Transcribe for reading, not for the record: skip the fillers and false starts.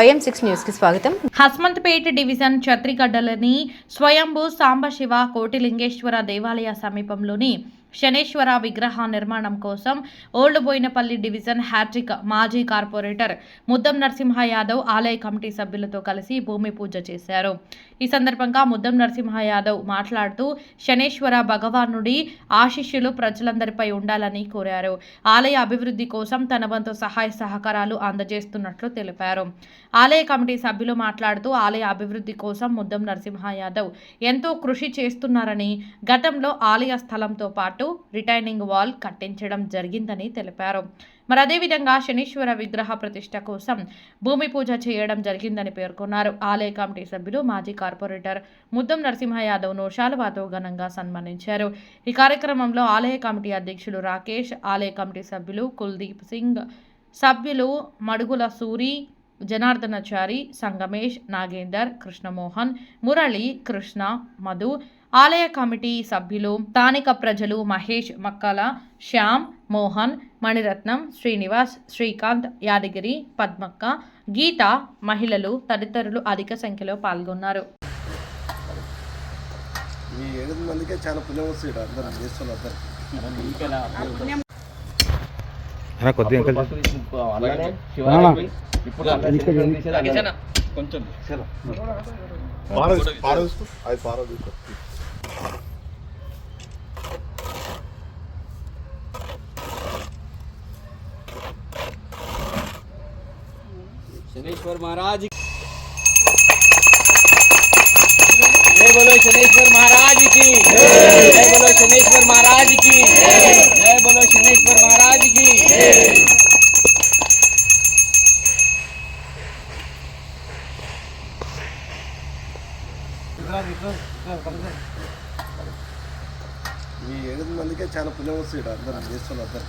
YM6 news కి స్వాగతం. హస్మంత్పేట్ division ఛత్రిగడ్డలోని స్వయంభూ సాంబశివ కోటిలింగేశ్వర దేవాలయ సమీపంలోని శనేశ్వర విగ్రహ నిర్మాణం కోసం ఓల్డ్ బోయినపల్లి డివిజన్ హ్యాట్రిక్ మాజీ కార్పొరేటర్ ముద్దం నరసింహ యాదవ్ ఆలయ కమిటీ సభ్యులతో కలిసి భూమి పూజ చేశారు. ఈ సందర్భంగా ముద్దం నరసింహ యాదవ్ మాట్లాడుతూ శనేశ్వర భగవానుడి ఆశీస్సులు ప్రజలందరిపై ఉండాలని కోరారు. ఆలయ అభివృద్ధి కోసం తన వంతు సహాయ సహకారాలు అందజేస్తున్నట్లు తెలిపారు. ఆలయ కమిటీ సభ్యులు మాట్లాడుతూ ఆలయ అభివృద్ధి కోసం ముద్దం నరసింహ యాదవ్ ఎంతో కృషి చేస్తున్నారని, గతంలో ఆలయ స్థలంతో పాటు రిటైనింగ్ వాల్ కట్టించడం జరిగిందని తెలిపారు. మరి అదేవిధంగా శనీశ్వర విగ్రహ ప్రతిష్ట కోసం భూమి పూజ చేయడం జరిగిందని పేర్కొన్నారు. ఆలయ కమిటీ సభ్యులు మాజీ కార్పొరేటర్ ముద్దం నరసింహ యాదవ్ను శాలువాతో ఘనంగా సన్మానించారు. ఈ కార్యక్రమంలో ఆలయ కమిటీ అధ్యక్షులు రాకేష్, ఆలయ కమిటీ సభ్యులు కుల్దీప్ సింగ్, సభ్యులు మడుగుల సూరి, జనార్దనాచారి, సంగమేష్, నాగేందర్, కృష్ణమోహన్, మురళి, కృష్ణ, మధు, ఆలయ కమిటీ సభ్యులు, స్థానిక ప్రజలు మహేష్, మక్కల, శ్యామ్, మోహన్, మణిరత్నం, శ్రీనివాస్, శ్రీకాంత్, యాదగిరి, పద్మక్క, గీత, మహిళలు తదితరులు అధిక సంఖ్యలో పాల్గొన్నారు. शनेश्वर महाराज, जय बोलो शनेश्वर महाराज की, जय बोलो शनेश्वर महाराज की, जय बोलो शनेश्वर महाराज की. ఈ 8 మందికే చాలా పుణ్యం వస్తుంది. అందరూ చేస్తున్నారు.